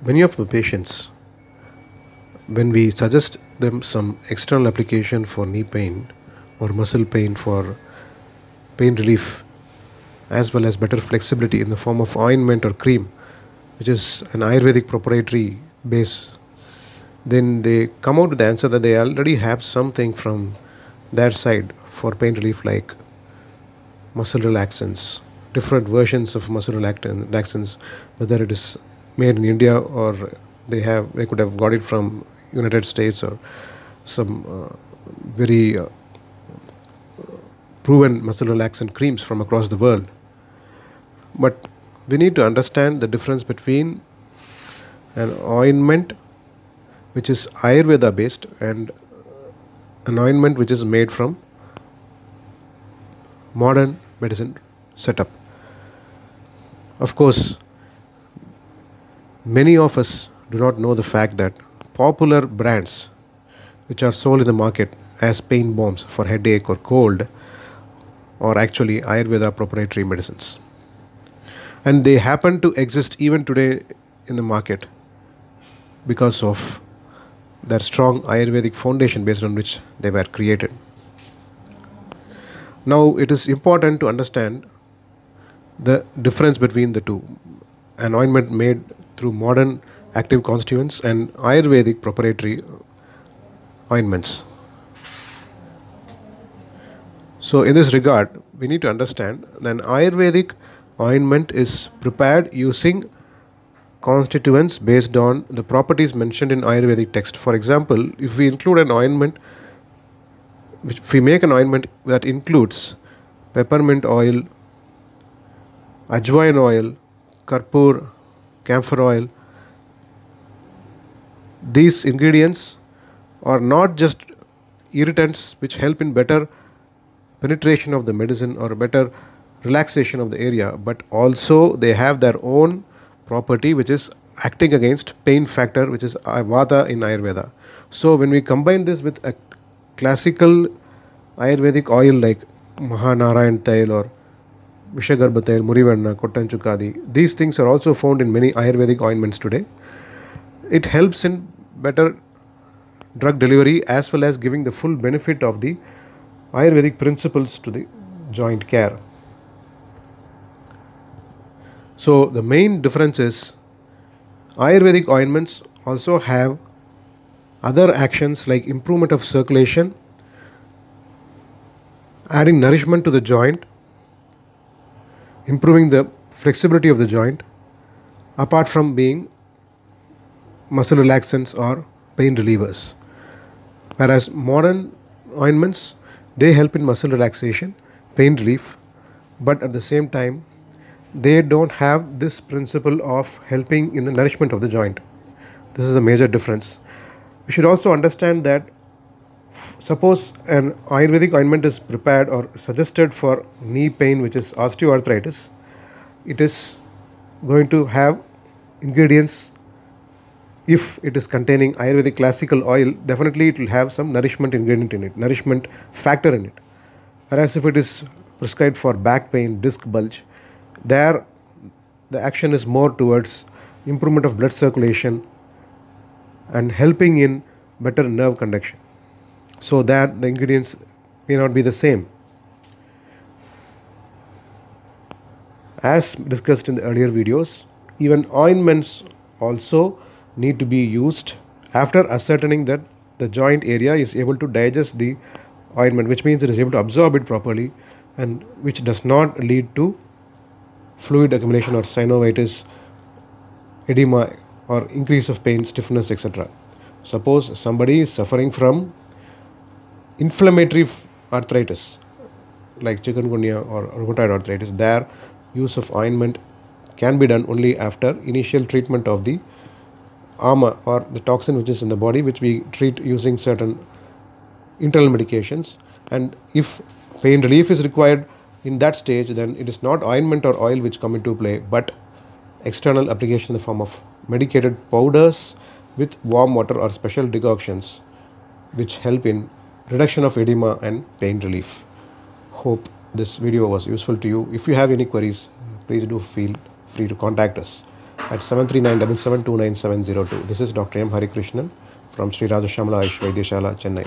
Many of the patients, when we suggest them some external application for knee pain or muscle pain for pain relief, as well as better flexibility in the form of ointment or cream, which is an Ayurvedic proprietary base, then they come out with the answer that they already have something from their side for pain relief, like muscle relaxants, different versions of muscle relaxants, whether it is made in India or they could have got it from United States or some very proven muscle relaxant creams from across the world. But we need to understand the difference between an ointment which is Ayurveda based and an ointment which is made from modern medicine setup. Of course, many of us do not know the fact that popular brands which are sold in the market as pain bombs for headache or cold are actually Ayurveda proprietary medicines. And they happen to exist even today in the market because of their strong Ayurvedic foundation based on which they were created. Now, it is important to understand the difference between the two: an ointment made through modern active constituents and Ayurvedic proprietary ointments. So, in this regard, we need to understand that an Ayurvedic ointment is prepared using constituents based on the properties mentioned in Ayurvedic text. For example, if we include an ointment, if we make an ointment that includes peppermint oil, ajwain oil, karpur, camphor oil, these ingredients are not just irritants which help in better penetration of the medicine or better relaxation of the area, but also they have their own property which is acting against pain factor, which is vata in Ayurveda. So when we combine this with a classical Ayurvedic oil like Mahanarayan Tail or Vishagarbha Tail, Murivanna, Kottanchukadi, these things are also found in many Ayurvedic ointments today. It helps in better drug delivery as well as giving the full benefit of the Ayurvedic principles to the joint care. So the main difference is Ayurvedic ointments also have other actions like improvement of circulation, adding nourishment to the joint, improving the flexibility of the joint, apart from being muscle relaxants or pain relievers. Whereas modern ointments, they help in muscle relaxation, pain relief, but at the same time they don't have this principle of helping in the nourishment of the joint. This is a major difference. We should also understand that suppose an Ayurvedic ointment is prepared or suggested for knee pain, which is osteoarthritis, it is going to have ingredients. If it is containing Ayurvedic classical oil, definitely it will have some nourishment ingredient in it, nourishment factor in it. Whereas if it is prescribed for back pain, disc bulge, there the action is more towards improvement of blood circulation and helping in better nerve conduction. So that the ingredients may not be the same. As discussed in the earlier videos, even ointments also need to be used after ascertaining that the joint area is able to digest the ointment, which means it is able to absorb it properly and which does not lead to fluid accumulation or synovitis, edema or increase of pain, stiffness, etc. Suppose somebody is suffering from inflammatory arthritis like chikungunya or rheumatoid arthritis, their use of ointment can be done only after initial treatment of the ama or the toxin which is in the body, which we treat using certain internal medications. And if pain relief is required in that stage, then it is not ointment or oil which come into play, but external application in the form of medicated powders with warm water or special decoctions which help in reduction of edema and pain relief. Hope this video was useful to you. If you have any queries, please do feel free to contact us. at 73977299702. This is Dr. M. Harikrishnan from Sri Rajashamala Ayush Vaidyashala, Chennai.